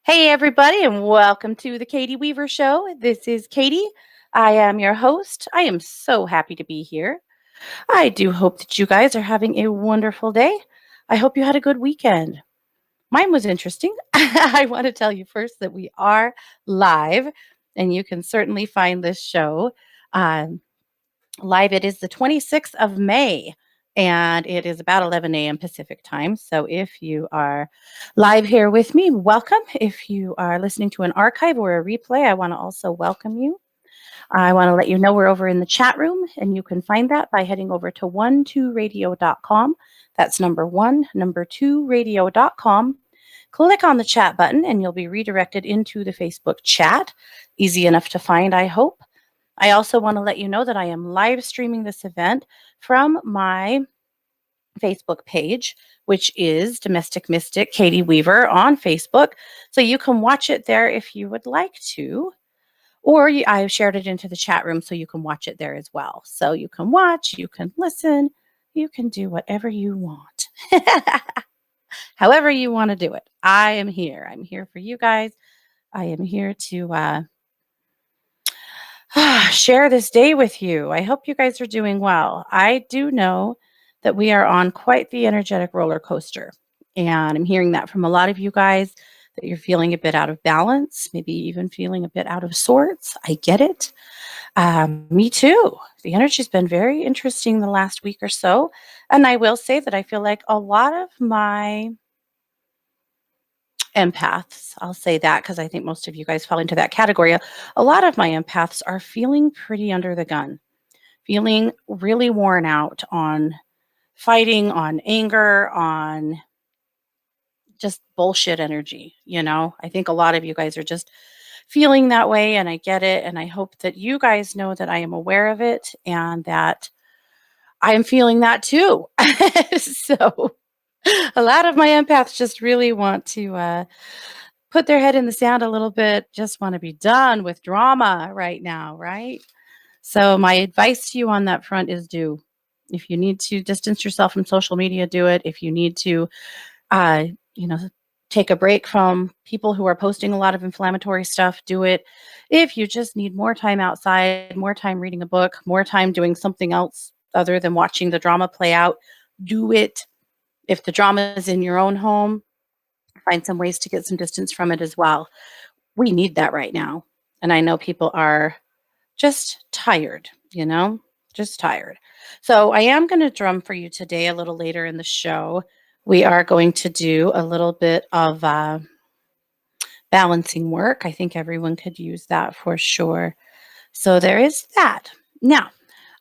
Hey, everybody, and welcome to the Katie Weaver Show. This is Katie. I am your host. I am so happy to be here. I do hope that you guys are having a wonderful day. I hope you had a good weekend. Mine was interesting. I want to tell you first that we are live, and you can certainly find this show um, live. It is the 26th of May, and it is about 11 a.m. Pacific time. So if you are live here with me, welcome. If you are listening to an archive or a replay, I want to also welcome you. I want to let you know we're over in the chat room, and you can find that by heading over to 12radio.com. That's number 2 radio.com. Click on the chat button, and you'll be redirected into the Facebook chat. Easy enough to find, I hope. I also want to let you know that I am live streaming this event from my Facebook page, which is Domestic Mystic Katie Weaver on Facebook. So you can watch it there if you would like to. Or I've shared it into the chat room so you can watch it there as well. So you can watch, you can listen, you can do whatever you want. However you want to do it. I am here. I'm here for you guys. I am here to share this day with you. I hope you guys are doing well. I do know that we are on quite the energetic roller coaster. And I'm hearing that from a lot of you guys that you're feeling a bit out of balance, maybe even feeling a bit out of sorts. I get it. Me too. The energy's been very interesting the last week or so. And I will say that I feel like a lot of my empaths, I'll say that because I think most of you guys fall into that category. A lot of my empaths are feeling pretty under the gun, feeling really worn out on fighting, on anger, on just bullshit energy. I think a lot of you guys are just feeling that way, and I get it. And I hope that you guys know that I am aware of it and that I am feeling that too. So a lot of my empaths just really want to put their head in the sand a little bit, just want to be done with drama right now, right? So my advice to you on that front is do. If you need to distance yourself from social media, do it. If you need to, uh, you know, take a break from people who are posting a lot of inflammatory stuff, do it. If you just need more time outside, more time reading a book, more time doing something else other than watching the drama play out, do it. If the drama is in your own home, find some ways to get some distance from it as well. We need that right now. And I know people are just tired, just tired. So I am going to drum for you today a little later in the show. We are going to do a little bit of balancing work. I think everyone could use that for sure. So there is that. Now,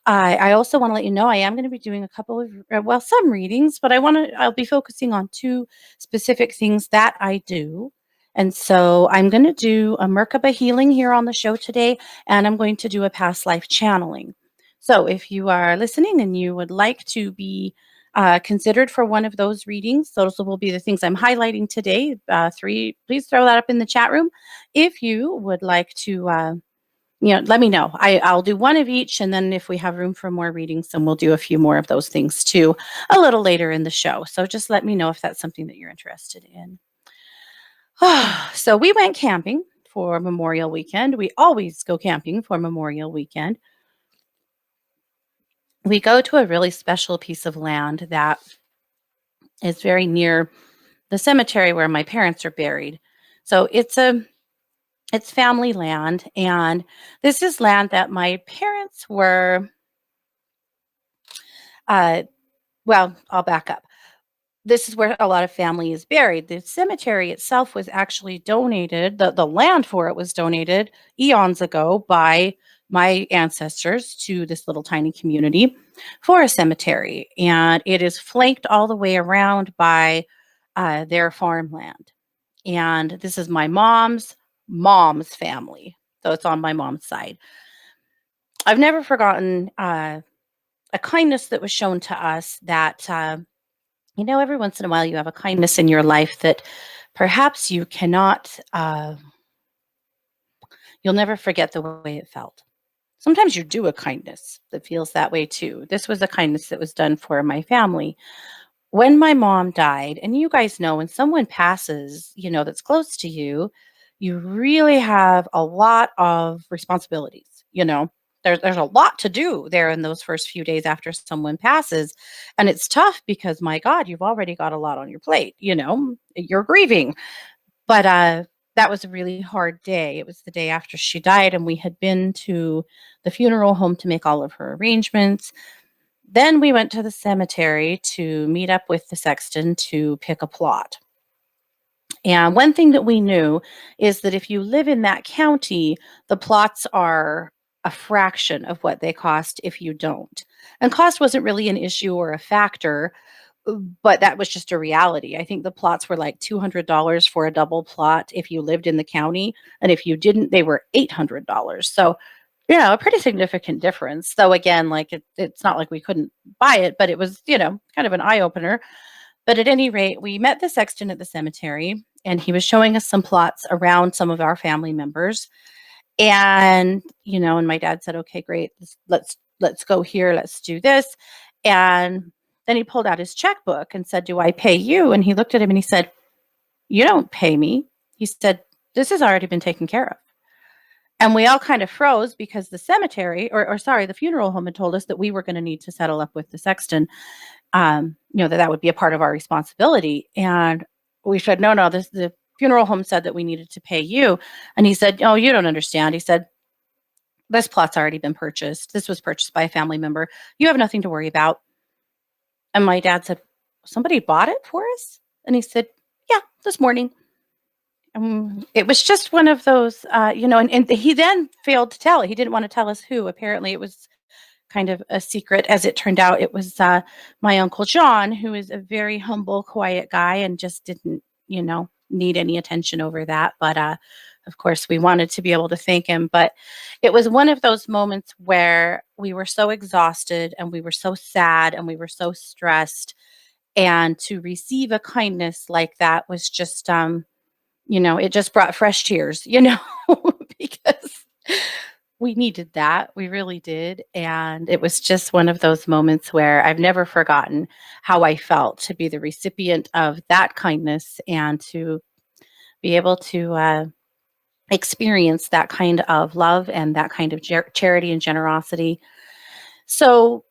I also want to let you know I am going to be doing a couple of, some readings, but I'll be focusing on two specific things that I do. And so I'm going to do a Merkaba healing here on the show today, and I'm going to do a past life channeling. So if you are listening and you would like to be considered for one of those readings, those will be the things I'm highlighting today. Three, please throw that up in the chat room. If you would like to let me know. I'll do one of each, and then if we have room for more readings, then we'll do a few more of those things too a little later in the show. So just let me know if that's something that you're interested in. So we went camping for Memorial Weekend. We always go camping for Memorial Weekend. We go to a really special piece of land that is very near the cemetery where my parents are buried. So it's family land, and this is land that my parents were I'll back up. This is where a lot of family is buried. The cemetery itself was actually donated, the land for it was donated eons ago by my ancestors to this little tiny community for a cemetery. And it is flanked all the way around by their farmland. And this is my mom's family. So it's on my mom's side. I've never forgotten a kindness that was shown to us that every once in a while you have a kindness in your life that perhaps you cannot, you'll never forget the way it felt. Sometimes you do a kindness that feels that way too. This was a kindness that was done for my family When my mom died, and you guys know when someone passes, that's close to you, you really have a lot of responsibilities, There's a lot to do there in those first few days after someone passes, and it's tough because, my god, you've already got a lot on your plate, You're grieving. But, that was a really hard day. It was the day after she died, and we had been to the funeral home to make all of her arrangements. Then we went to the cemetery to meet up with the sexton to pick a plot. And one thing that we knew is that if you live in that county, the plots are a fraction of what they cost if you don't. And cost wasn't really an issue or a factor, but that was just a reality. I think the plots were like $200 for a double plot if you lived in the county, and if you didn't, they were $800. So, a pretty significant difference. Though again, like it's not like we couldn't buy it, but it was, kind of an eye opener. But at any rate, we met the sexton at the cemetery, and he was showing us some plots around some of our family members. And my dad said, "Okay, great. Let's go here. Let's do this." And then he pulled out his checkbook and said, "Do I pay you?" And he looked at him and he said, "You don't pay me." He said, "This has already been taken care of." And we all kind of froze because the cemetery, or sorry, the funeral home had told us that we were going to need to settle up with the sexton, that would be a part of our responsibility. And we said, "No, no, the funeral home said that we needed to pay you." And he said, "Oh, you don't understand." He said, "This plot's already been purchased. This was purchased by a family member. You have nothing to worry about." And my dad said, "Somebody bought it for us?" And he said, "Yeah, this morning." It was just one of those, and he then failed to tell. He didn't want to tell us who. Apparently, it was kind of a secret. As it turned out, it was my Uncle John, who is a very humble, quiet guy and just didn't, need any attention over that. But of course, we wanted to be able to thank him. But it was one of those moments where we were so exhausted and we were so sad and we were so stressed. And to receive a kindness like that was just, it just brought fresh tears, because we needed that. We really did. And it was just one of those moments where I've never forgotten how I felt to be the recipient of that kindness and to be able to experience that kind of love and that kind of charity and generosity. So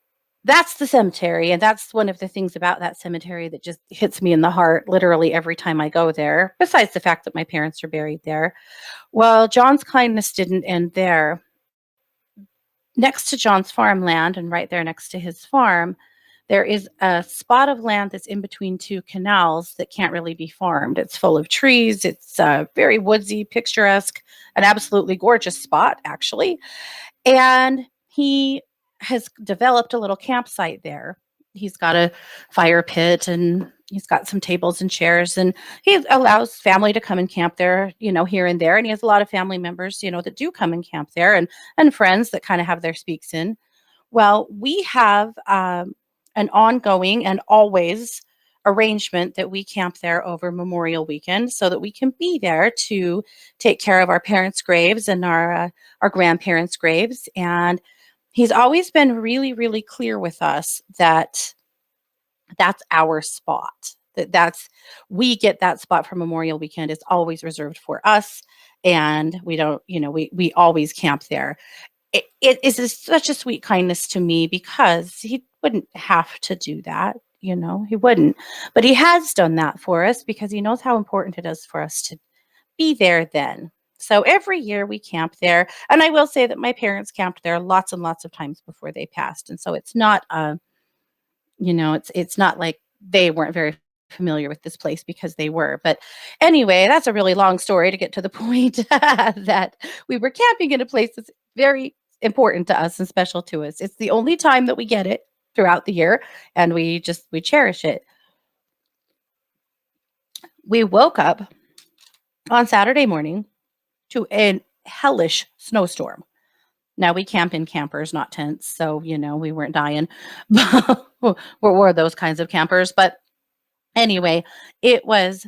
that's the cemetery. And that's one of the things about that cemetery that just hits me in the heart literally every time I go there, besides the fact that my parents are buried there. Well, John's kindness didn't end there. Next to John's farmland and right there next to his farm, there is a spot of land that's in between two canals that can't really be farmed. It's full of trees. It's very woodsy, picturesque, an absolutely gorgeous spot, actually. And he has developed a little campsite there. He's got a fire pit and he's got some tables and chairs, and he allows family to come and camp there, here and there. And he has a lot of family members, that do come and camp there, and friends that kind of have their speaks in. Well, we have an ongoing and always arrangement that we camp there over Memorial Weekend so that we can be there to take care of our parents' graves and our grandparents' graves. And he's always been really, really clear with us that that's our spot. That's we get that spot for Memorial Weekend. It's always reserved for us, and we don't, we always camp there. It is such a sweet kindness to me because he wouldn't have to do that. He wouldn't, but he has done that for us because he knows how important it is for us to be there then. So every year we camp there, and I will say that my parents camped there lots and lots of times before they passed, and so it's not it's not like they weren't very familiar with this place because they were. But anyway, that's a really long story to get to the point that we were camping in a place that's very important to us and special to us. It's the only time that we get it throughout the year, and we cherish it. We woke up on Saturday morning to a hellish snowstorm. Now we camp in campers, not tents, so we weren't dying. We're those kinds of campers. But anyway, it was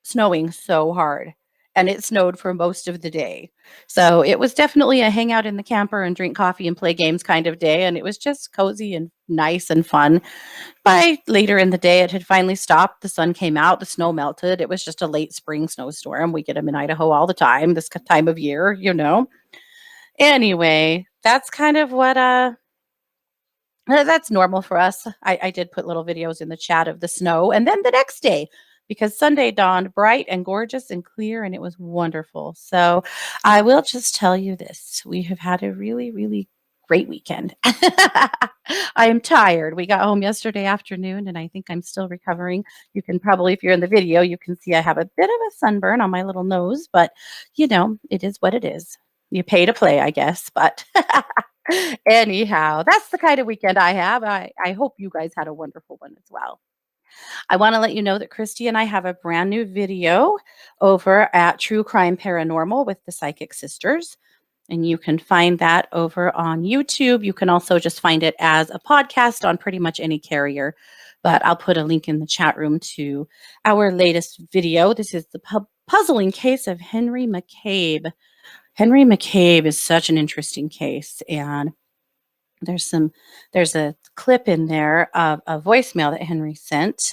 snowing so hard, and it snowed for most of the day. So it was definitely a hang out in the camper and drink coffee and play games kind of day, and it was just cozy and nice and fun. By later in the day, it had finally stopped. The sun came out, the snow melted. It was just a late spring snowstorm. We get them in Idaho all the time, this time of year. Anyway, that's kind of what that's normal for us. I did put little videos in the chat of the snow. And then the next day, because Sunday dawned bright and gorgeous and clear, and it was wonderful. So I will just tell you this: we have had a really, really great weekend. I am tired. We got home yesterday afternoon, and I think I'm still recovering. You can probably, if you're in the video, you can see I have a bit of a sunburn on my little nose, but it is what it is. You pay to play, I guess. But anyhow, that's the kind of weekend I have. I hope you guys had a wonderful one as well. I want to let you know that Christy and I have a brand new video over at True Crime Paranormal with the Psychic Sisters. And you can find that over on YouTube. You can also just find it as a podcast on pretty much any carrier. But I'll put a link in the chat room to our latest video. This is the puzzling case of Henry McCabe. Henry McCabe is such an interesting case. And there's a clip in there of a voicemail that Henry sent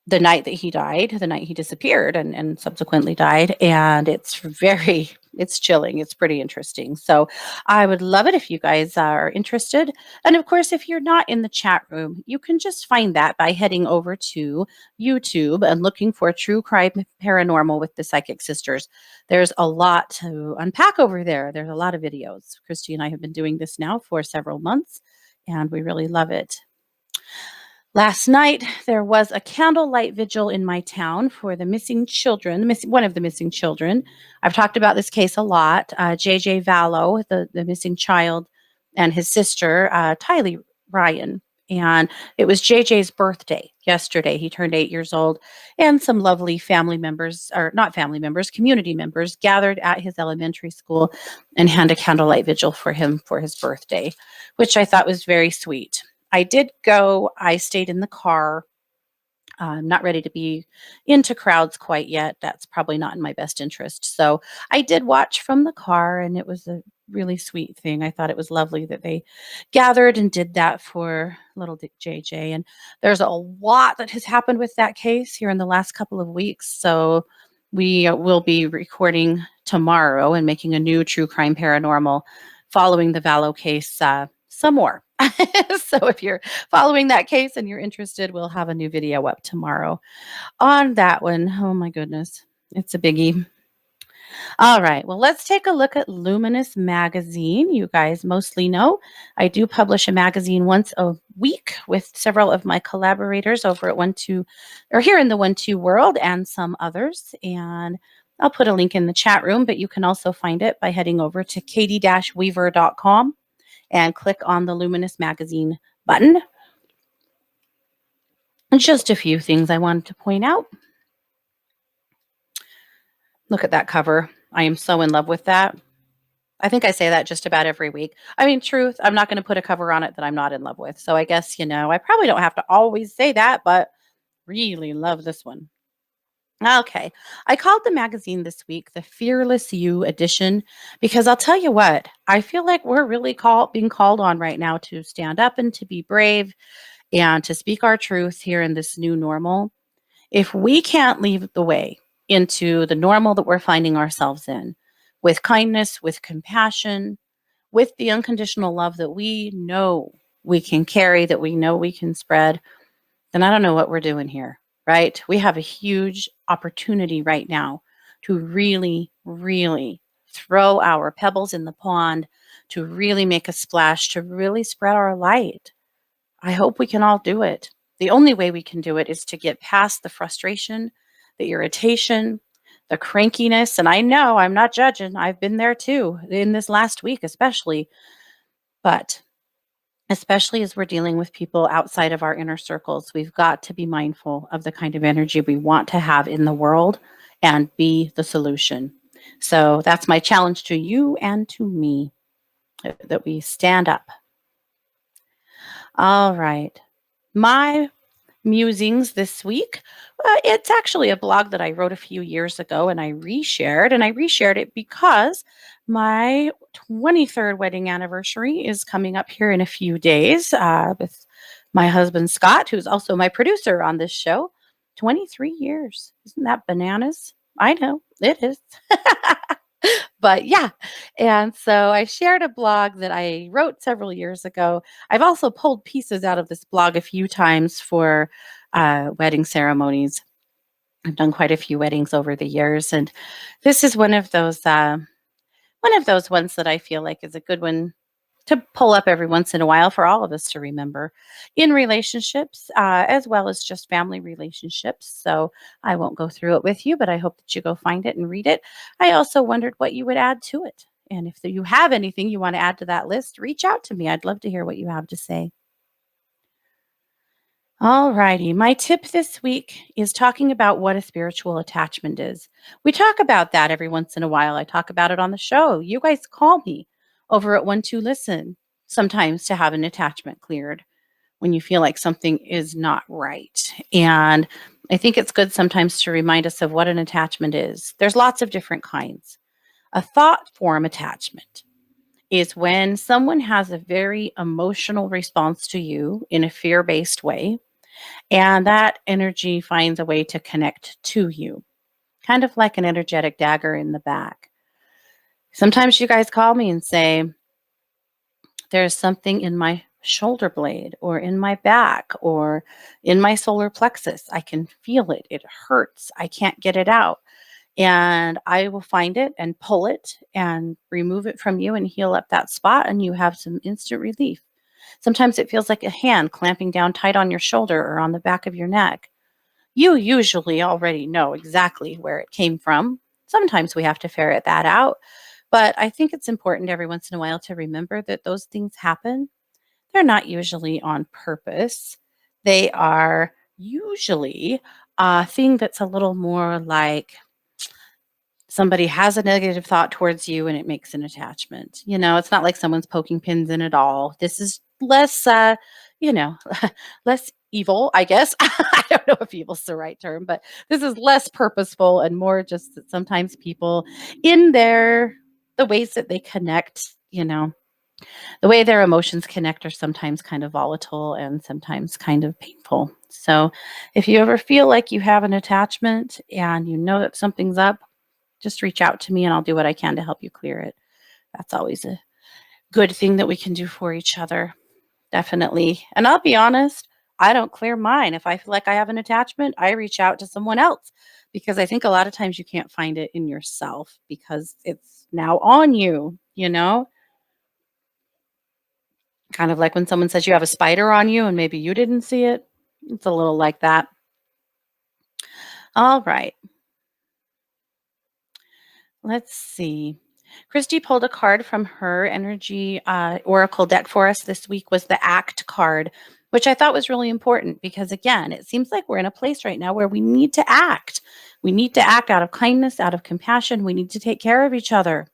the night that he died, the night he disappeared and subsequently died. And it's chilling. It's pretty interesting. So I would love it if you guys are interested. And of course, if you're not in the chat room, you can just find that by heading over to YouTube and looking for True Crime Paranormal with the Psychic Sisters. There's a lot to unpack over there. There's a lot of videos. Christy and I have been doing this now for several months, and we really love it. Last night, there was a candlelight vigil in my town for the missing children, one of the missing children. I've talked about this case a lot. JJ Vallow, the missing child, and his sister, Tylee Ryan. And it was JJ's birthday yesterday. He turned 8 years old, and some lovely family members, or not family members, community members, gathered at his elementary school and had a candlelight vigil for him for his birthday, which I thought was very sweet. I did go. I stayed in the car. I'm not ready to be into crowds quite yet. That's probably not in my best interest. So I did watch from the car, and it was a really sweet thing. I thought it was lovely that they gathered and did that for little JJ. And there's a lot that has happened with that case here in the last couple of weeks. So we will be recording tomorrow and making a new True Crime Paranormal following the Vallow case some more. So if you're following that case and you're interested, we'll have a new video up tomorrow on that one. Oh my goodness, it's a biggie. All right, well, let's take a look at Luminous Magazine. You guys mostly know I do publish a magazine once a week with several of my collaborators over at here in the 1-2 world and some others. And I'll put a link in the chat room, but you can also find it by heading over to katie-weaver.com and click on the Luminous Magazine button. And just a few things I wanted to point out. Look at that cover. I am so in love with that. I think I say that just about every week. I mean, truth, I'm not going to put a cover on it that I'm not in love with. So I guess, I probably don't have to always say that, but really love this one. Okay. I called the magazine this week the Fearless You edition because I'll tell you what, I feel like we're really being called on right now to stand up and to be brave and to speak our truth here in this new normal. If we can't lead the way into the normal that we're finding ourselves in with kindness, with compassion, with the unconditional love that we know we can carry, that we know we can spread, then I don't know what we're doing here. Right? We have a huge opportunity right now to really, really throw our pebbles in the pond, to really make a splash, to really spread our light. I hope we can all do it. The only way we can do it is to get past the frustration, the irritation, the crankiness. And I know I'm not judging. I've been there too in this last week, especially. But especially as we're dealing with people outside of our inner circles, we've got to be mindful of the kind of energy we want to have in the world and be the solution. So that's my challenge to you and to me, that we stand up. All right. My musings this week. It's actually a blog that I wrote a few years ago and I reshared. And I reshared it because my 23rd wedding anniversary is coming up here in a few days with my husband, Scott, who's also my producer on this show. 23 years. Isn't that bananas? I know it is. But yeah. And so I shared a blog that I wrote several years ago. I've also pulled pieces out of this blog a few times for wedding ceremonies. I've done quite a few weddings over the years, and this is one of those ones that I feel like is a good one to pull up every once in a while for all of us to remember in relationships, as well as just family relationships. So I won't go through it with you, but I hope that you go find it and read it. I also wondered what you would add to it. And if you have anything you want to add to that list, reach out to me. I'd love to hear what you have to say. All righty. My tip this week is talking about what a spiritual attachment is. We talk about that every once in a while. I talk about it on the show. You guys call me over at 1-2-Listen sometimes to have an attachment cleared when you feel like something is not right. And I think it's good sometimes to remind us of what an attachment is. There's lots of different kinds. A thought form attachment is when someone has a very emotional response to you in a fear based way and that energy finds a way to connect to you, kind of like an energetic dagger in the back. Sometimes you guys call me and say, there's something in my shoulder blade or in my back or in my solar plexus. I can feel it. It hurts. I can't get it out. And I will find it and pull it and remove it from you and heal up that spot, and you have some instant relief. Sometimes it feels like a hand clamping down tight on your shoulder or on the back of your neck. You usually already know exactly where it came from. Sometimes we have to ferret that out. But I think it's important every once in a while to remember that those things happen. They're not usually on purpose. They are usually a thing that's a little more like somebody has a negative thought towards you and it makes an attachment. It's not like someone's poking pins in it all. This is less, you know, less evil, I guess. I don't know if evil's the right term, but this is less purposeful and more just that sometimes people in the ways that they connect, the way their emotions connect are sometimes kind of volatile and sometimes kind of painful. So if you ever feel like you have an attachment and you know that something's up, just reach out to me and I'll do what I can to help you clear it. That's always a good thing that we can do for each other. Definitely. And I'll be honest, I don't clear mine. If I feel like I have an attachment, I reach out to someone else because I think a lot of times you can't find it in yourself because it's now on you. Kind of like when someone says you have a spider on you and maybe you didn't see it. It's a little like that. All right. Let's see. Christy pulled a card from her energy oracle deck for us this week was the ACT card, which I thought was really important because, again, it seems like we're in a place right now where we need to act. We need to act out of kindness, out of compassion. We need to take care of each other.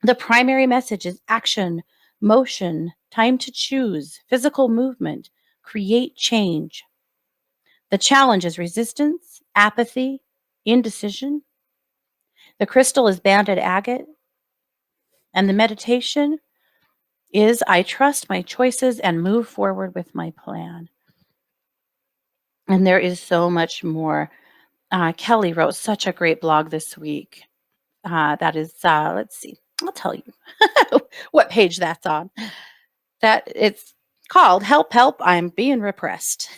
The primary message is action, motion, time to choose, physical movement, create change. The challenge is resistance, apathy, indecision. The crystal is banded agate. And the meditation is I trust my choices and move forward with my plan. And there is so much more. Kelly wrote such a great blog this week. That is, let's see, I'll tell you what page that's on. That it's called Help, Help, I'm Being Repressed.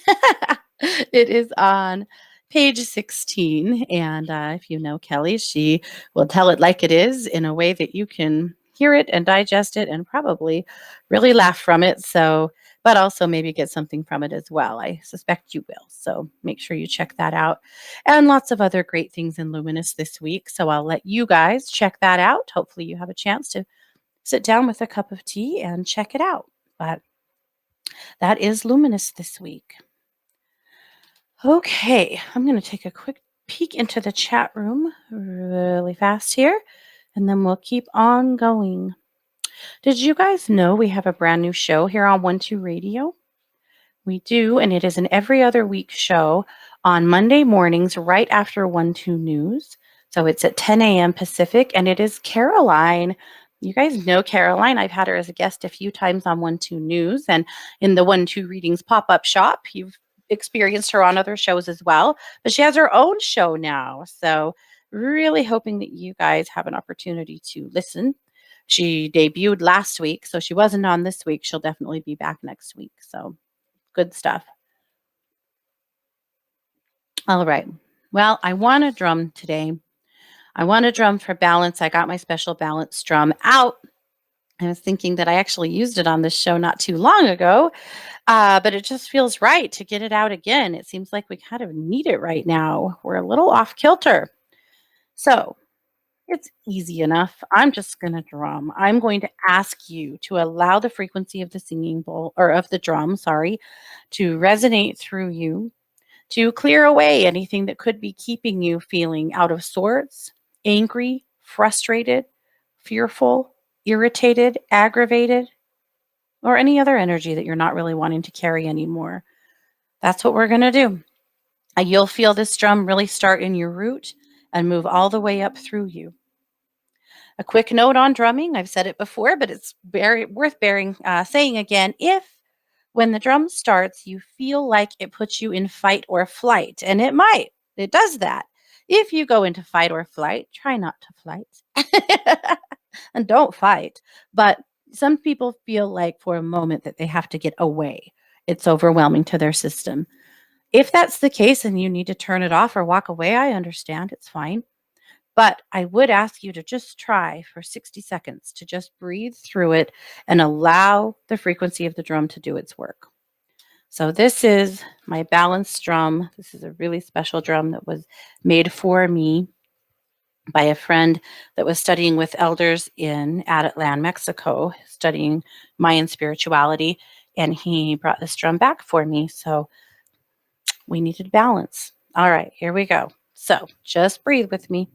It is on page 16. And if you know Kelly, she will tell it like it is in a way that you can hear it and digest it and probably really laugh from it. But also maybe get something from it as well. I suspect you will. So make sure you check that out. And lots of other great things in Luminous this week. So I'll let you guys check that out. Hopefully you have a chance to sit down with a cup of tea and check it out. But that is Luminous this week. Okay, I'm going to take a quick peek into the chat room really fast here, and then we'll keep on going. Did you guys know we have a brand new show here on 1-2 Radio? We do, and it is an every other week show on Monday mornings right after 1 2 news. So it's at 10 a.m. Pacific, and it is Caroline. You guys know Caroline. I've had her as a guest a few times on 1 2 News and in the 1 2 Readings pop up shop. You've experienced her on other shows as well, but she has her own show now. So, really hoping that you guys have an opportunity to listen. She debuted last week, so she wasn't on this week. She'll definitely be back next week. So, good stuff. All right. Well, I want to drum today. I want to drum for balance. I got my special balance drum out. I was thinking that I actually used it on this show not too long ago, but it just feels right to get it out again. It seems like we kind of need it right now. We're a little off kilter. So it's easy enough. I'm just going to drum. I'm going to ask you to allow the frequency of the singing bowl or of the drum, sorry, to resonate through you to clear away anything that could be keeping you feeling out of sorts, angry, frustrated, fearful, irritated, aggravated, or any other energy that you're not really wanting to carry anymore. That's what we're going to do. You'll feel this drum really start in your root and move all the way up through you. A quick note on drumming, I've said it before, but it's very worth saying again. If when the drum starts, you feel like it puts you in fight or flight, and it does that. If you go into fight or flight, try not to fight and don't fight. But some people feel like for a moment that they have to get away. It's overwhelming to their system. If that's the case and you need to turn it off or walk away, I understand. It's fine. But I would ask you to just try for 60 seconds to just breathe through it and allow the frequency of the drum to do its work. So this is my balance drum. This is a really special drum that was made for me by a friend that was studying with elders in Atitlan, Mexico, studying Mayan spirituality. And he brought this drum back for me. So we needed balance. All right, here we go. So just breathe with me.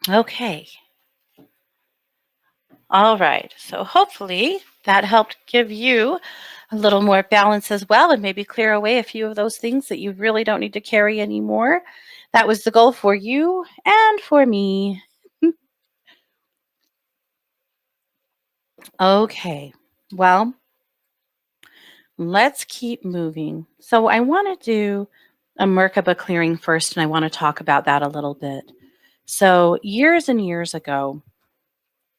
Okay. All right. So hopefully that helped give you a little more balance as well and maybe clear away a few of those things that you really don't need to carry anymore. That was the goal for you and for me. Okay. Well, let's keep moving. So I want to do a Merkaba clearing first, and I want to talk about that a little bit. So years and years ago,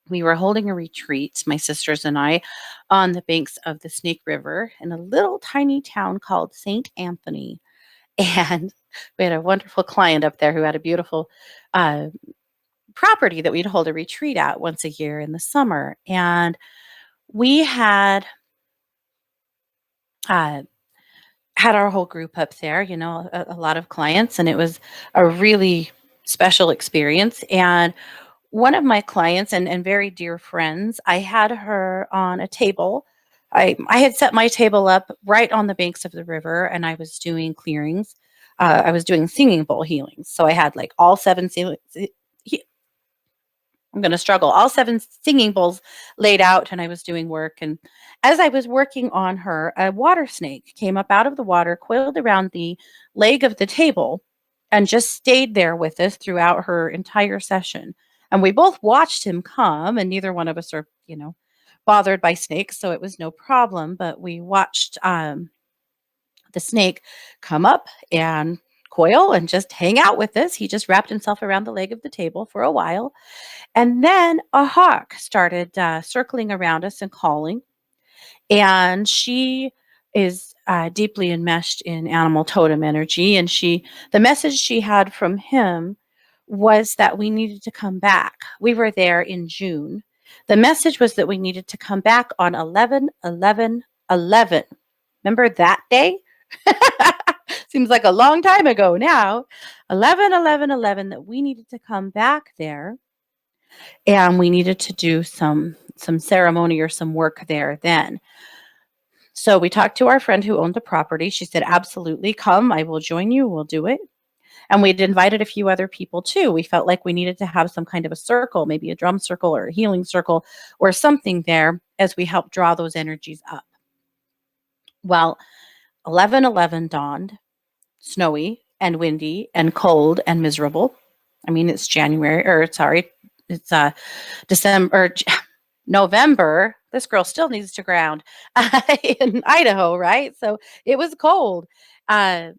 we were holding a retreat, my sisters and I, on the banks of the Snake River in a little tiny town called St. Anthony. And we had a wonderful client up there who had a beautiful property that we'd hold a retreat at once a year in the summer. And We uh, had our whole group up there, a lot of clients, and it was a really special experience. And one of my clients and very dear friends, I had her on a table. I had set my table up right on the banks of the river, and I was doing clearings. I was doing singing bowl healings. So I had like all seven I'm going to struggle. All seven singing bowls laid out, and I was doing work. And as I was working on her, a water snake came up out of the water, coiled around the leg of the table, and just stayed there with us throughout her entire session. And we both watched him come, and neither one of us are, bothered by snakes, so it was no problem. But we watched the snake come up and coil and just hang out with us. He just wrapped himself around the leg of the table for a while, and then a hawk started circling around us and calling. And she is deeply enmeshed in animal totem energy. And the message she had from him was that we needed to come back. We were there in June. The message was that we needed to come back on 11/11/11. Remember that day? Seems like a long time ago now. 11/11/11, that we needed to come back there, and we needed to do some ceremony or some work there then. So we talked to our friend who owned the property. She said, "Absolutely, come. I will join you. We'll do it." And we'd invited a few other people too. We felt like we needed to have some kind of a circle, maybe a drum circle or a healing circle or something there as we help draw those energies up. Well, 11/11 dawned, snowy and windy and cold and miserable. I mean, it's January, or sorry, it's December, November. This girl still needs to ground in Idaho, right? So it was cold, uh,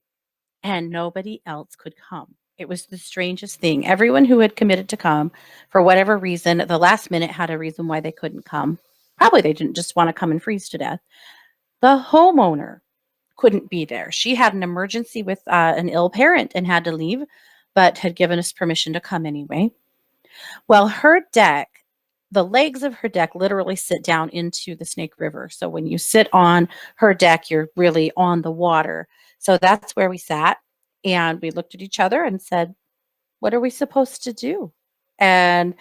and nobody else could come. It was the strangest thing. Everyone who had committed to come, for whatever reason, at the last minute had a reason why they couldn't come. Probably they didn't just want to come and freeze to death. The homeowner couldn't be there. She had an emergency with an ill parent and had to leave, but had given us permission to come anyway. Well, her deck, the legs of her deck literally sit down into the Snake River. So when you sit on her deck, you're really on the water. So that's where we sat. And we looked at each other and said, "What are we supposed to do?" And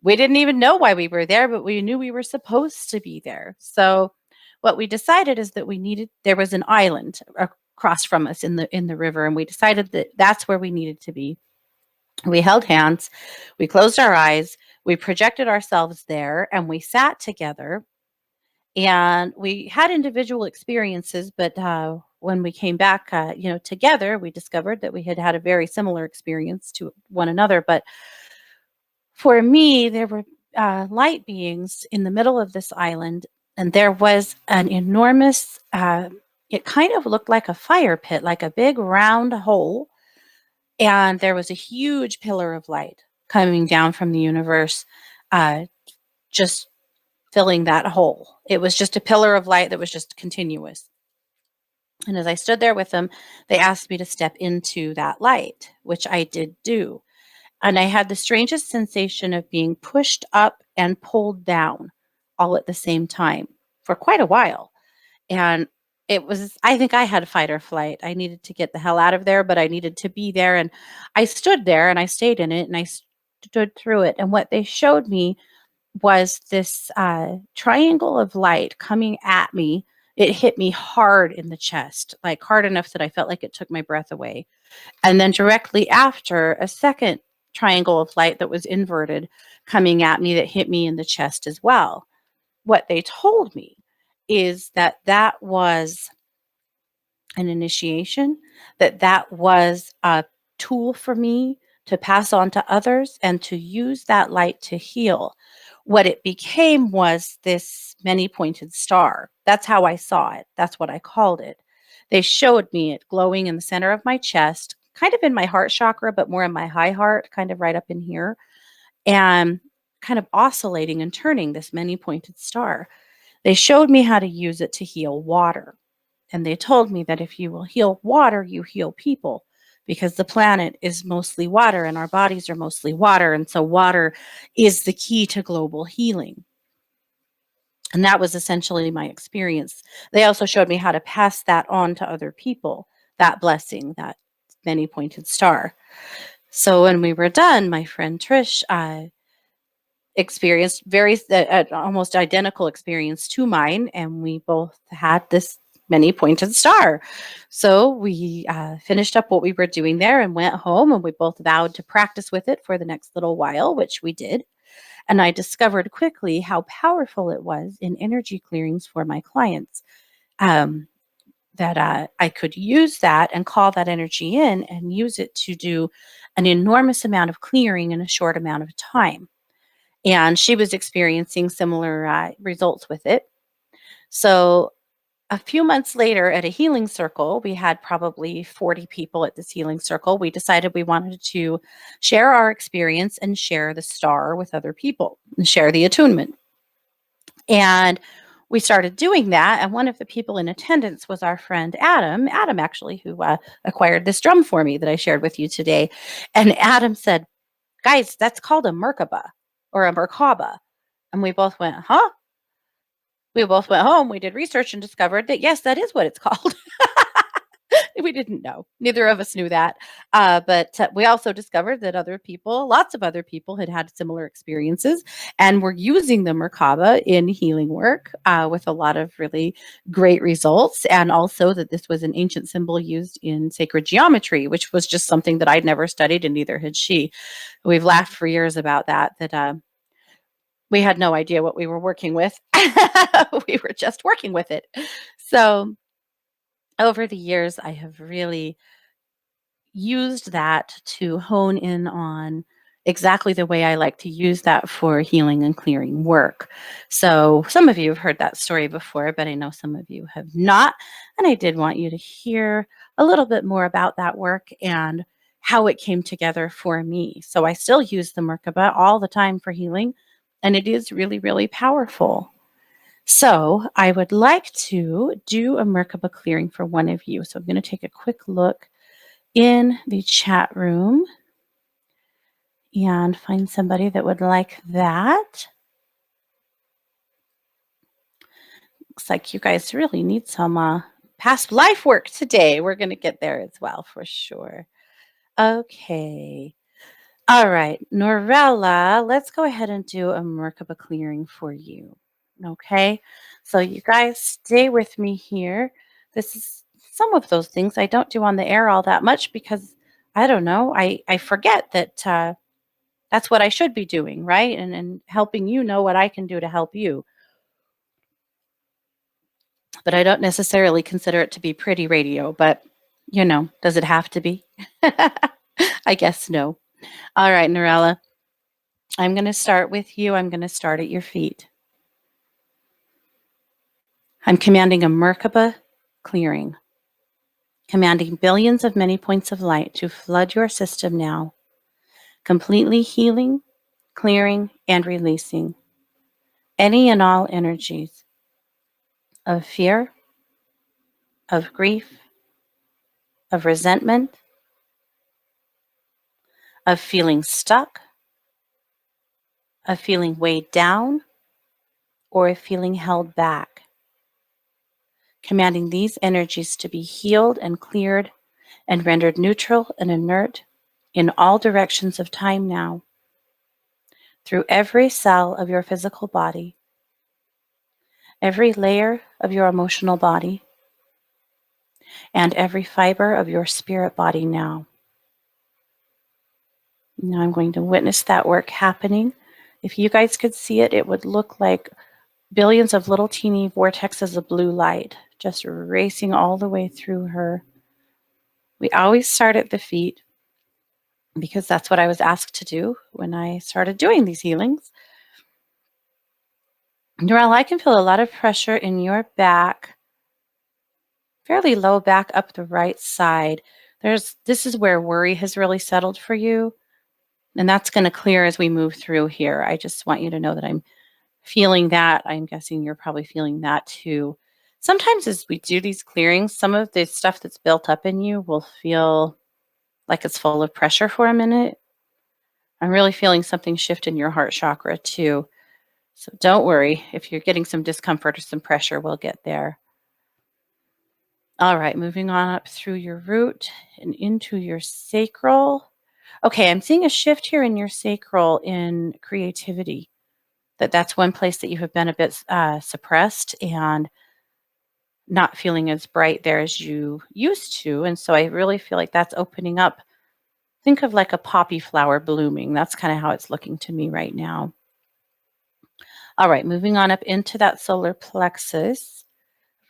we didn't even know why we were there, but we knew we were supposed to be there. So what we decided is that there was an island across from us in the river, and we decided that that's where we needed to be. We held hands, we closed our eyes, we projected ourselves there, and we sat together. And we had individual experiences, but when we came back, together, we discovered that we had had a very similar experience to one another. But for me, there were light beings in the middle of this island, and there was an enormous, it kind of looked like a fire pit, like a big round hole. And there was a huge pillar of light coming down from the universe, uh, just filling that hole. It was just a pillar of light that was just continuous. And as I stood there with them, they asked me to step into that light, which I did do. And I had the strangest sensation of being pushed up and pulled down all at the same time for quite a while. And I think I had fight or flight. I needed to get the hell out of there, but I needed to be there. And I stood there and I stayed in it and I stood through it. And what they showed me was this triangle of light coming at me. It hit me hard in the chest, like hard enough that I felt like it took my breath away. And then directly after, a second triangle of light that was inverted coming at me that hit me in the chest as well. What they told me is that that was an initiation, that was a tool for me to pass on to others and to use that light to heal. What it became was this many pointed star. That's how I saw it. That's what I called it. They showed me it glowing in the center of my chest, kind of in my heart chakra, but more in my high heart, kind of right up in here, and kind of oscillating and turning this many pointed star. They showed me how to use it to heal water. And they told me that if you will heal water, you heal people, because the planet is mostly water and our bodies are mostly water. And so water is the key to global healing. And that was essentially my experience. They also showed me how to pass that on to other people, that blessing, that many pointed star. So when we were done, my friend Trish experienced very almost identical experience to mine, and we both had this many pointed star. So we finished up what we were doing there and went home, and we both vowed to practice with it for the next little while, which we did. And I discovered quickly how powerful it was in energy clearings for my clients. Um, that I could use that and call that energy in and use it to do an enormous amount of clearing in a short amount of time. And she was experiencing similar results with it. So a few months later at a healing circle, we had probably 40 people at this healing circle. We decided we wanted to share our experience and share the star with other people and share the attunement. And we started doing that. And one of the people in attendance was our friend Adam, actually, who acquired this drum for me that I shared with you today. And Adam said, "Guys, that's called a Merkaba or a Merkaba." And we both went, "Huh?" We both went home. We did research and discovered that, yes, that is what it's called. We didn't know. Neither of us knew that. But we also discovered that other people, lots of other people, had had similar experiences and were using the Merkaba in healing work with a lot of really great results. And also that this was an ancient symbol used in sacred geometry, which was just something that I'd never studied, and neither had she. We've laughed for years about that we had no idea what we were working with. We were just working with it. So over the years, I have really used that to hone in on exactly the way I like to use that for healing and clearing work. So, some of you have heard that story before, but I know some of you have not. And I did want you to hear a little bit more about that work and how it came together for me. So, I still use the Merkaba all the time for healing, and it is really, really powerful. So, I would like to do a Merkaba clearing for one of you. So, I'm going to take a quick look in the chat room and find somebody that would like that. Looks like you guys really need some past life work today. We're going to get there as well for sure. Okay. All right, Norella, let's go ahead and do a Merkaba clearing for you. Okay. So you guys stay with me here. This is some of those things I don't do on the air all that much because I don't know. I forget that that's what I should be doing, right? And helping you know what I can do to help you. But I don't necessarily consider it to be pretty radio, but does it have to be? I guess no. All right, Norella, I'm going to start with you. I'm going to start at your feet. I'm commanding a Merkaba clearing, commanding billions of many points of light to flood your system now, completely healing, clearing, and releasing any and all energies of fear, of grief, of resentment, of feeling stuck, of feeling weighed down, or of feeling held back. Commanding these energies to be healed and cleared and rendered neutral and inert in all directions of time now, through every cell of your physical body, every layer of your emotional body, and every fiber of your spirit body now. Now I'm going to witness that work happening. If you guys could see it, it would look like billions of little teeny vortexes of blue light just racing all the way through her. We always start at the feet because that's what I was asked to do when I started doing these healings. Norel, I can feel a lot of pressure in your back, fairly low back up the right side. This is where worry has really settled for you, and that's going to clear as we move through here. I just want you to know that I'm feeling that. I'm guessing you're probably feeling that too. Sometimes as we do these clearings, some of the stuff that's built up in you will feel like it's full of pressure for a minute. I'm really feeling something shift in your heart chakra too. So don't worry. If you're getting some discomfort or some pressure, we'll get there. All right, moving on up through your root and into your sacral. Okay, I'm seeing a shift here in your sacral in creativity. That's one place that you have been a bit suppressed and not feeling as bright there as you used to. And so I really feel like that's opening up. Think of like a poppy flower blooming. That's kind of how it's looking to me right now. All right, moving on up into that solar plexus.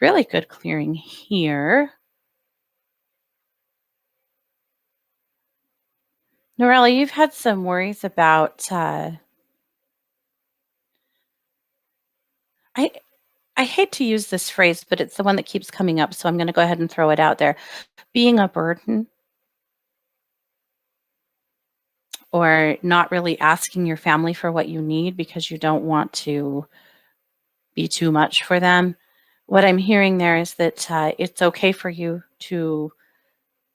Really good clearing here. Norella, you've had some worries about, I, I hate to use this phrase, but it's the one that keeps coming up. So I'm going to go ahead and throw it out there. Being a burden or not really asking your family for what you need because you don't want to be too much for them. What I'm hearing there is that it's okay for you to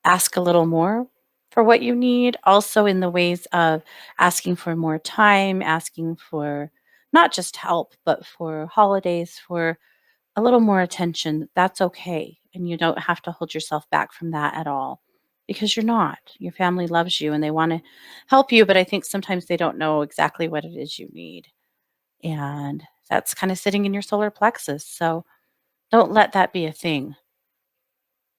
ask a little more for what you need, also in the ways of asking for more time, asking for not just help, but for holidays, for a little more attention. That's okay. And you don't have to hold yourself back from that at all because you're not. Your family loves you and they want to help you, but I think sometimes they don't know exactly what it is you need. And that's kind of sitting in your solar plexus. So don't let that be a thing.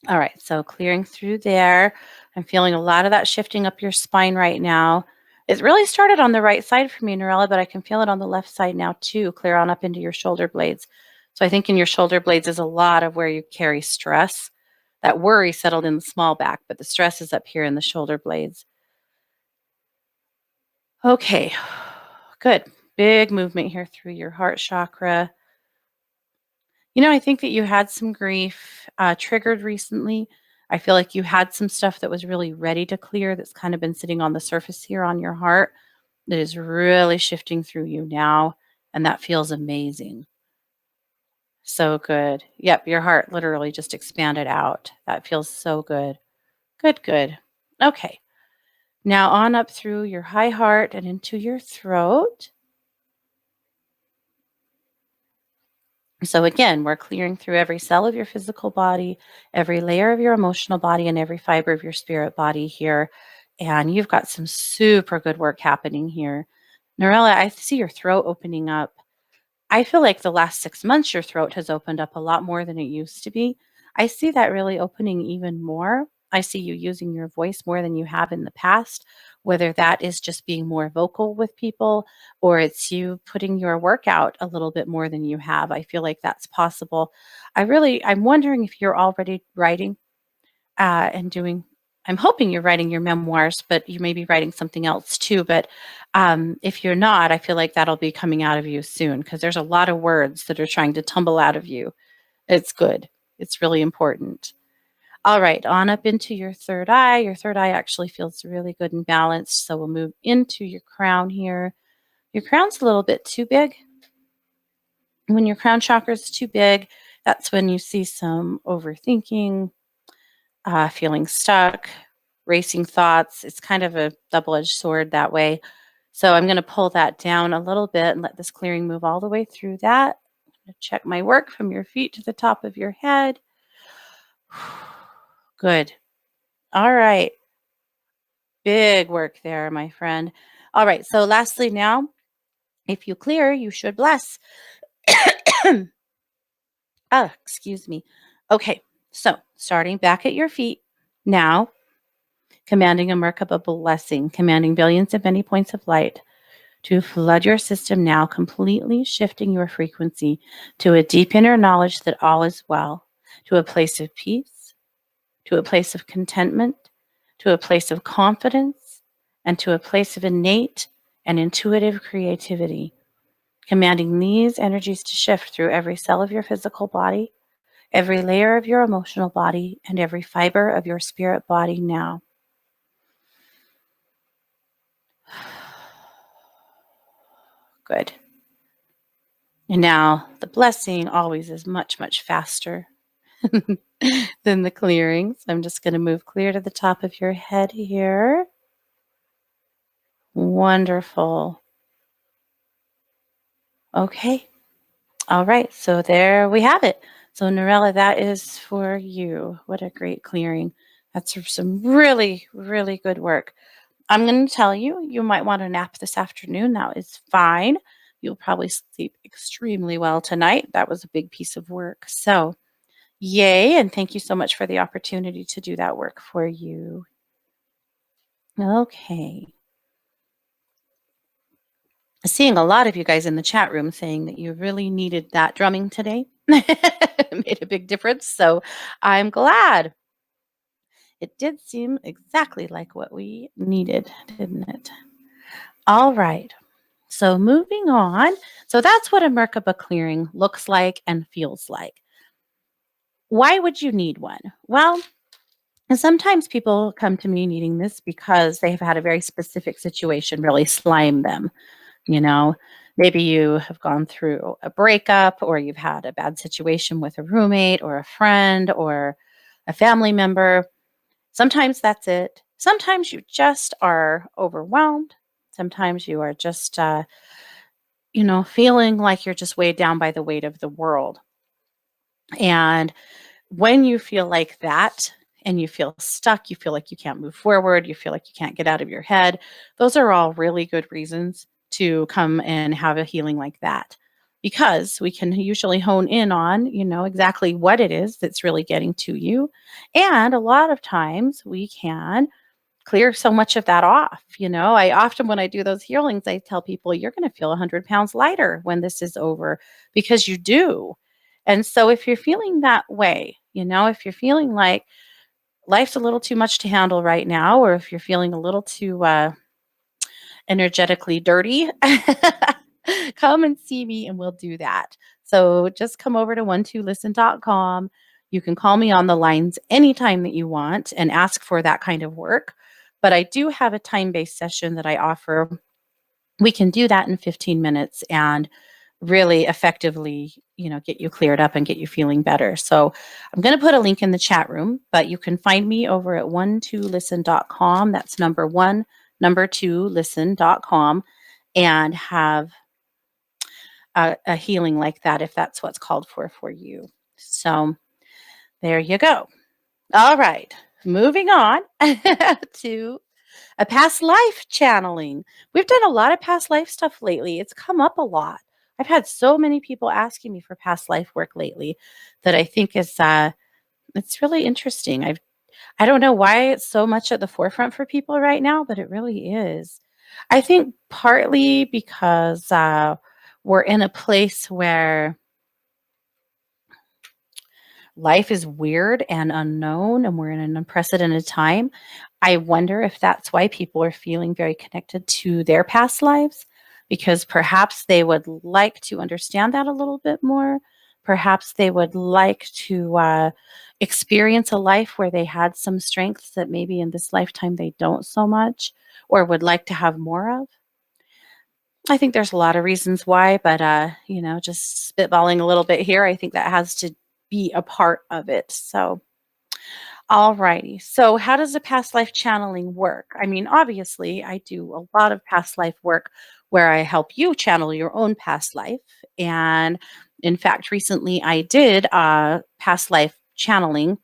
All right, so clearing through there. I'm feeling a lot of that shifting up your spine right now. It really started on the right side for me, Norella, but I can feel it on the left side now too, clear on up into your shoulder blades. So I think in your shoulder blades is a lot of where you carry stress. That worry settled in the small back, but the stress is up here in the shoulder blades. Okay, good. Big movement here through your heart chakra. I think that you had some grief triggered recently. I feel like you had some stuff that was really ready to clear that's kind of been sitting on the surface here on your heart that is really shifting through you now. And that feels amazing. So good. Yep, your heart literally just expanded out. That feels so good. Good, good. Okay. Now on up through your high heart and into your throat. So again, we're clearing through every cell of your physical body, every layer of your emotional body, and every fiber of your spirit body here. And you've got some super good work happening here. Norella, I see your throat opening up. I feel like the last 6 months, your throat has opened up a lot more than it used to be. I see that really opening even more. I see you using your voice more than you have in the past, whether that is just being more vocal with people or it's you putting your work out a little bit more than you have. I feel like that's possible. I'm wondering if you're already writing and doing. I'm hoping you're writing your memoirs, but you may be writing something else too. But if you're not, I feel like that'll be coming out of you soon because there's a lot of words that are trying to tumble out of you. It's good. It's really important. All right, on up into your third eye. Your third eye actually feels really good and balanced. So we'll move into your crown here. Your crown's a little bit too big. When your crown chakra is too big, that's when you see some overthinking, feeling stuck, racing thoughts. It's kind of a double edged sword that way. So I'm going to pull that down a little bit and let this clearing move all the way through that. I'm going to check my work from your feet to the top of your head. Good. All right. Big work there, my friend. All right. So lastly now, if you clear, you should bless. Excuse me. Okay. So starting back at your feet now, commanding a Merkaba blessing, commanding billions of many points of light to flood your system now, completely shifting your frequency to a deep inner knowledge that all is well, to a place of peace, to a place of contentment, to a place of confidence, and to a place of innate and intuitive creativity, commanding these energies to shift through every cell of your physical body, every layer of your emotional body, and every fiber of your spirit body now. Good. And now the blessing always is much, much faster than the clearing. So I'm just going to move clear to the top of your head here. Wonderful. Okay. All right. So there we have it. So, Norella, that is for you. What a great clearing. That's some really, really good work. I'm going to tell you, you might want to nap this afternoon. That is fine. You'll probably sleep extremely well tonight. That was a big piece of work. So, yay. And thank you so much for the opportunity to do that work for you. Okay. Seeing a lot of you guys in the chat room saying that you really needed that drumming today. It made a big difference. So I'm glad. It did seem exactly like what we needed, didn't it? All right. So moving on. So that's what a Merkaba clearing looks like and feels like. Why would you need one? Well, sometimes people come to me needing this because they have had a very specific situation really slime them. You know, maybe you have gone through a breakup or you've had a bad situation with a roommate or a friend or a family member. Sometimes that's it. Sometimes you just are overwhelmed. Sometimes you are just, feeling like you're just weighed down by the weight of the world. And when you feel like that and you feel stuck, you feel like you can't move forward, you feel like you can't get out of your head, those are all really good reasons to come and have a healing like that. Because we can usually hone in on, exactly what it is that's really getting to you. And a lot of times we can clear so much of that off. I often, when I do those healings, I tell people, you're going to feel 100 pounds lighter when this is over because you do. And so if you're feeling that way, if you're feeling like life's a little too much to handle right now, or if you're feeling a little too energetically dirty, come and see me and we'll do that. So just come over to 12listen.com. You can call me on the lines anytime that you want and ask for that kind of work. But I do have a time based session that I offer. We can do that in 15 minutes and really effectively, get you cleared up and get you feeling better. So I'm going to put a link in the chat room, but you can find me over at 12listen.com. That's number one, number two, listen.com, and have a healing like that if that's what's called for you. So there you go. All right. Moving on to a past life channeling. We've done a lot of past life stuff lately. It's come up a lot. I've had so many people asking me for past life work lately that I think is it's really interesting. I don't know why it's so much at the forefront for people right now, but it really is. I think partly because we're in a place where life is weird and unknown and we're in an unprecedented time. I wonder if that's why people are feeling very connected to their past lives, because perhaps they would like to understand that a little bit more. Perhaps they would like to experience a life where they had some strengths that maybe in this lifetime they don't so much or would like to have more of. I think there's a lot of reasons why, but just spitballing a little bit here, I think that has to be a part of it. So, all righty. So, how does the past life channeling work? I mean, obviously, I do a lot of past life work where I help you channel your own past life. And in fact, recently I did a past life channeling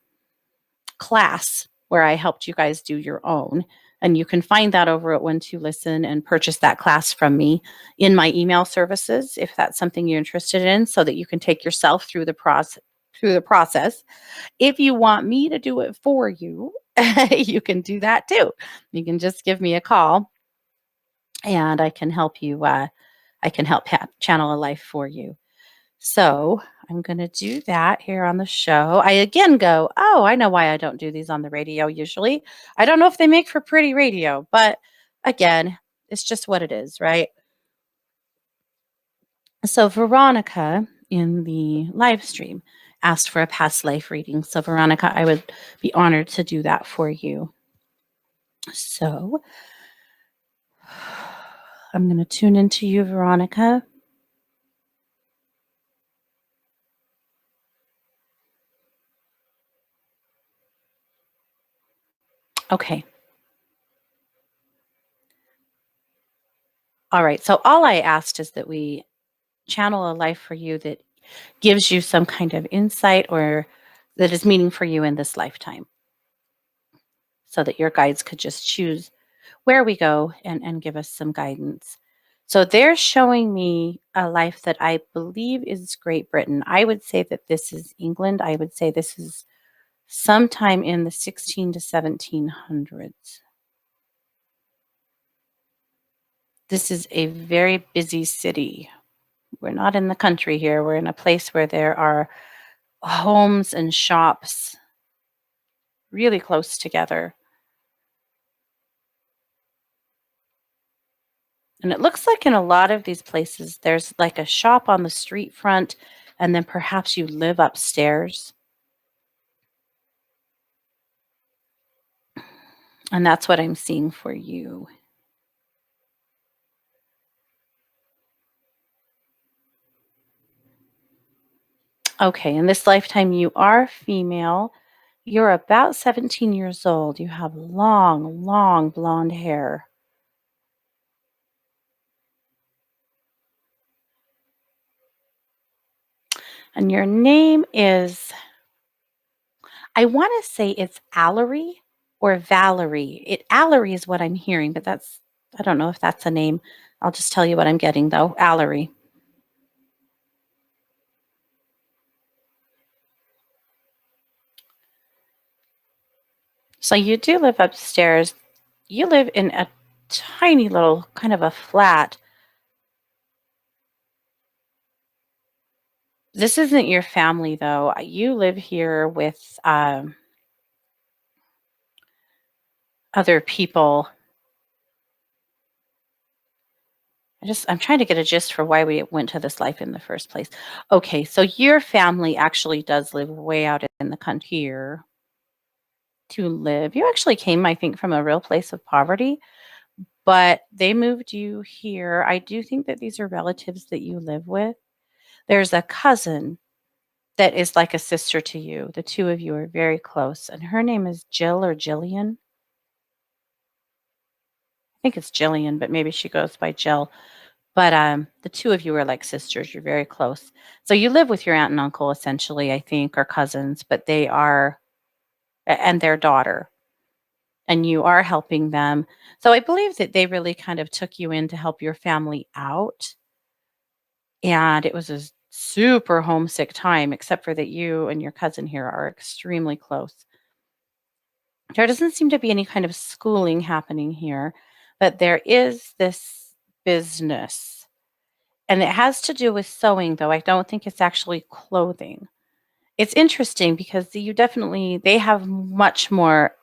class where I helped you guys do your own. And you can find that over at 12listen and purchase that class from me in my email services if that's something you're interested in, so that you can take yourself through the process. If you want me to do it for you, you can do that too. You can just give me a call and I can help you I can help channel a life for you. So I'm going to do that here on the show. I again go, oh, I know why I don't do these on the radio usually. I don't know if they make for pretty radio, but again, it's just what it is, right? So Veronica in the live stream asked for a past life reading. So Veronica, I would be honored to do that for you. So I'm going to tune into you, Veronica. Okay. All right. So all I asked is that we channel a life for you that gives you some kind of insight or that is meaning for you in this lifetime so that your guides could just choose where we go and give us some guidance. So they're showing me a life that I believe is Great Britain. I would say that this is England. I would say this is sometime in the 16 to 1700s. This is a very busy city. We're not in the country here. We're in a place where there are homes and shops really close together. And it looks like in a lot of these places, there's like a shop on the street front, and then perhaps you live upstairs. And that's what I'm seeing for you. Okay, in this lifetime, you are female. You're about 17 years old. You have long, long blonde hair. And your name is, I want to say it's Allery or Valerie. Allery is what I'm hearing, but I don't know if that's a name. I'll just tell you what I'm getting though. Allery. So you do live upstairs. You live in a tiny little kind of a flat. This isn't your family though. You live here with other people. I'm trying to get a gist for why we went to this life in the first place. Okay, so your family actually does live way out in the country here to live. You actually came, I think, from a real place of poverty, but they moved you here. I do think that these are relatives that you live with. There's a cousin that is like a sister to you. The two of you are very close, and her name is Jill or Jillian. I think it's Jillian, but maybe she goes by Jill. But the two of you are like sisters. You're very close. So you live with your aunt and uncle, essentially, I think, or cousins, but they are, and their daughter, and you are helping them. So I believe that they really kind of took you in to help your family out. And it was a super homesick time, except for that you and your cousin here are extremely close. There doesn't seem to be any kind of schooling happening here, but there is this business. And it has to do with sewing, though. I don't think it's actually clothing. It's interesting because they have much more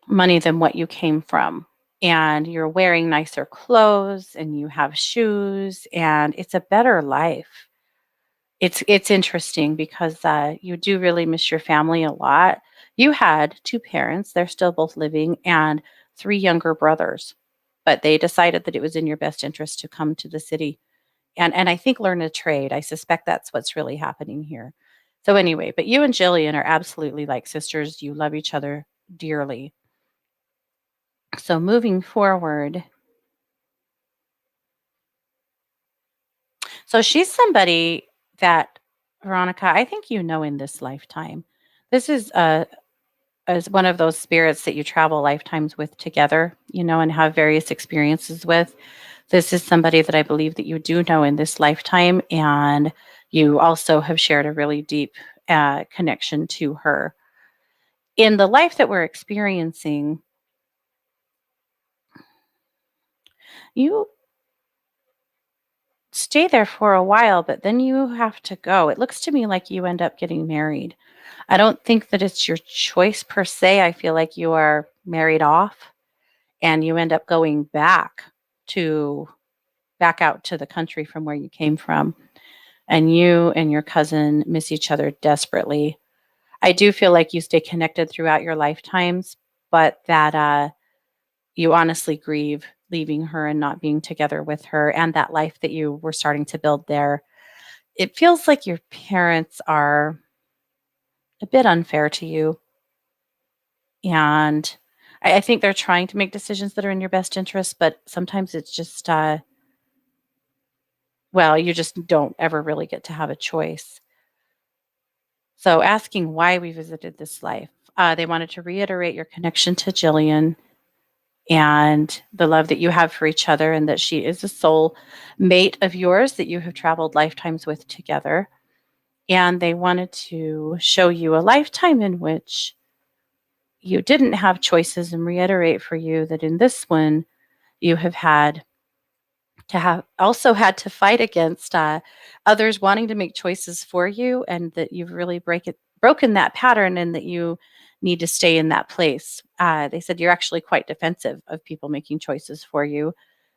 money than what you came from. And you're wearing nicer clothes and you have shoes, and it's a better life. It's interesting because you do really miss your family a lot. You had two parents; they're still both living, and three younger brothers. But they decided that it was in your best interest to come to the city and I think learn a trade. I suspect that's what's really happening here. So anyway, but you and Jillian are absolutely like sisters. You love each other dearly. So moving forward, so she's somebody that Veronica, I think you know in this lifetime. This is as one of those spirits that you travel lifetimes with together, and have various experiences with. This is somebody that I believe that you do know in this lifetime, and you also have shared a really deep connection to her. In the life that we're experiencing, you stay there for a while, but then you have to go. It looks to me like you end up getting married. I don't think that it's your choice per se. I feel like you are married off and you end up going to back out to the country from where you came from. And you and your cousin miss each other desperately. I do feel like you stay connected throughout your lifetimes, but that you honestly grieve leaving her and not being together with her and that life that you were starting to build there. It feels like your parents are a bit unfair to you. And I think they're trying to make decisions that are in your best interest, but sometimes it's just Well, you just don't ever really get to have a choice. So, asking why we visited this life, they wanted to reiterate your connection to Jillian and the love that you have for each other, and that she is a soul mate of yours that you have traveled lifetimes with together. And they wanted to show you a lifetime in which you didn't have choices, and reiterate for you that in this one, you have had to have also had to fight against others wanting to make choices for you, and that you've really broken that pattern, and that you need to stay in that place. They said you're actually quite defensive of people making choices for you,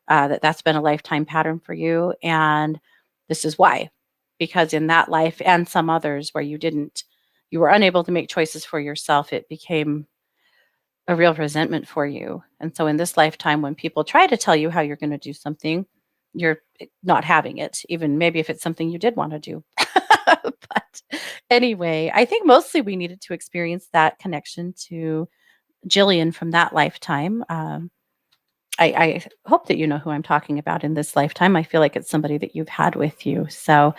that's been a lifetime pattern for you. And this is why, because in that life and some others where you were unable to make choices for yourself, it became a real resentment for you. And so in this lifetime, when people try to tell you how you're going to do something, you're not having it, even maybe if it's something you did want to do. But anyway, I think mostly we needed to experience that connection to Jillian from that lifetime. I hope that you know who I'm talking about in this lifetime. I feel like it's somebody that you've had with you. So,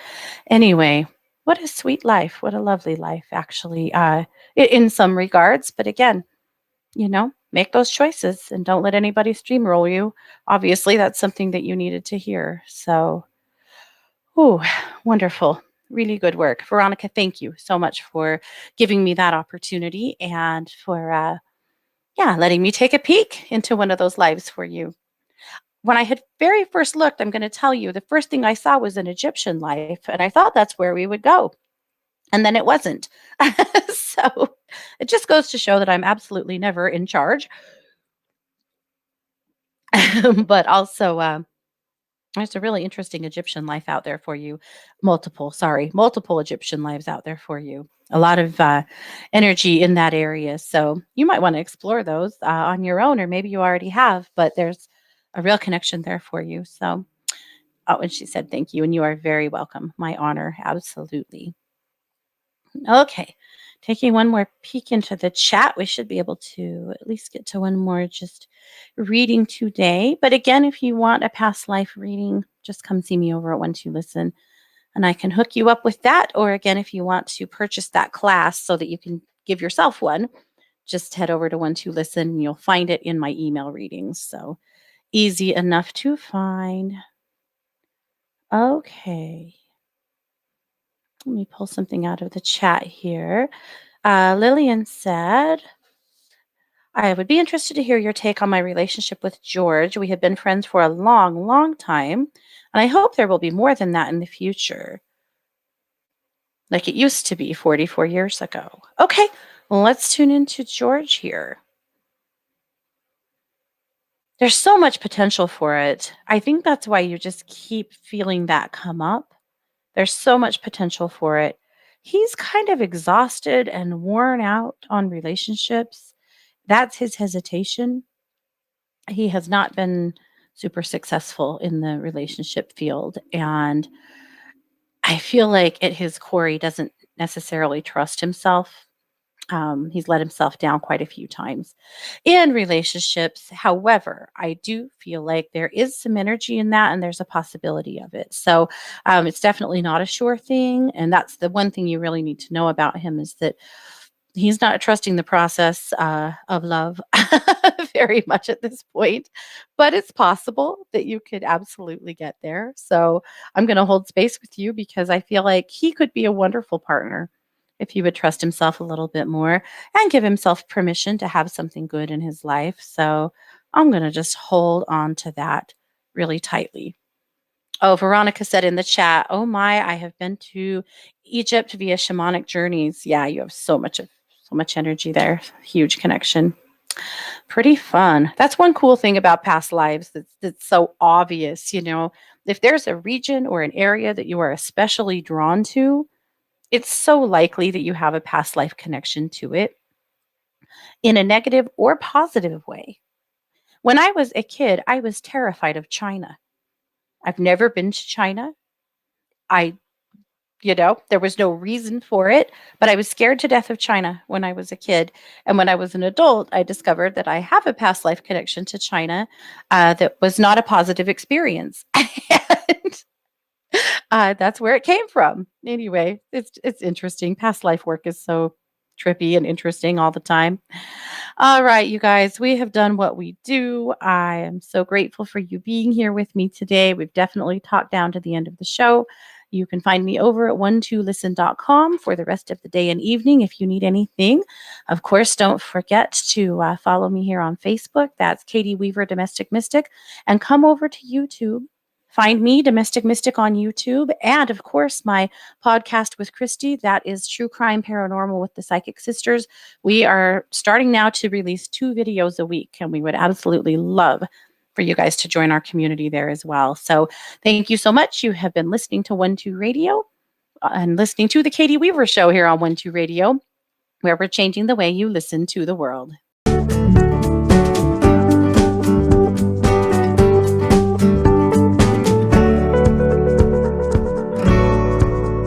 anyway, what a sweet life. What a lovely life, actually, in some regards. But again, make those choices and don't let anybody steamroll you. Obviously, that's something that you needed to hear. So, ooh, wonderful. Really good work. Veronica, thank you so much for giving me that opportunity, and for, letting me take a peek into one of those lives for you. When I had very first looked, I'm going to tell you, the first thing I saw was an Egyptian life, and I thought that's where we would go. And then it wasn't. So it just goes to show that I'm absolutely never in charge. But also, there's a really interesting Egyptian life out there for you. Multiple Egyptian lives out there for you. A lot of energy in that area. So you might want to explore those on your own, or maybe you already have, but there's a real connection there for you. So, oh, and she said, thank you. And you are very welcome. My honor. Absolutely. Okay. Taking one more peek into the chat, we should be able to at least get to one more just reading today. But again, if you want a past life reading, just come see me over at One Two Listen, and I can hook you up with that. Or again, if you want to purchase that class so that you can give yourself one, just head over to One Two Listen and you'll find it in my email readings. So easy enough to find. Okay. Let me pull something out of the chat here. Lillian said, I would be interested to hear your take on my relationship with George. We have been friends for a long, long time, and I hope there will be more than that in the future, like it used to be 44 years ago. Okay, well, let's tune into George here. There's so much potential for it. I think that's why you just keep feeling that come up. There's so much potential for it. He's kind of exhausted and worn out on relationships. That's his hesitation. He has not been super successful in the relationship field. And I feel like at his core, he doesn't necessarily trust himself. He's let himself down quite a few times in relationships. However, I do feel like there is some energy in that, and there's a possibility of it. So it's definitely not a sure thing. And that's the one thing you really need to know about him, is that he's not trusting the process of love very much at this point, but it's possible that you could absolutely get there. So I'm going to hold space with you, because I feel like he could be a wonderful partner if he would trust himself a little bit more and give himself permission to have something good in his life. So I'm going to just hold on to that really tightly. Oh, Veronica said in the chat, oh my, I have been to Egypt via shamanic journeys. Yeah, you have so much energy there. Huge connection. Pretty fun. That's one cool thing about past lives that's so obvious. If there's a region or an area that you are especially drawn to, it's so likely that you have a past life connection to it in a negative or positive way. When I was a kid, I was terrified of China. I've never been to China. I there was no reason for it, but I was scared to death of China when I was a kid. And when I was an adult, I discovered that I have a past life connection to China that was not a positive experience. And That's where it came from. Anyway, it's interesting. Past life work is so trippy and interesting all the time. All right, you guys, we have done what we do. I am so grateful for you being here with me today. We've definitely talked down to the end of the show. You can find me over at one2listen.com for the rest of the day and evening if you need anything. Of course, don't forget to follow me here on Facebook. That's Katie Weaver, Domestic Mystic. And come over to YouTube. Find me, Domestic Mystic, on YouTube. And of course, my podcast with Christy, that is True Crime Paranormal with the Psychic Sisters. We are starting now to release 2 videos a week, and we would absolutely love for you guys to join our community there as well. So thank you so much. You have been listening to 1-2 Radio and listening to the Katie Weaver Show here on 1-2 Radio, where we're changing the way you listen to the world.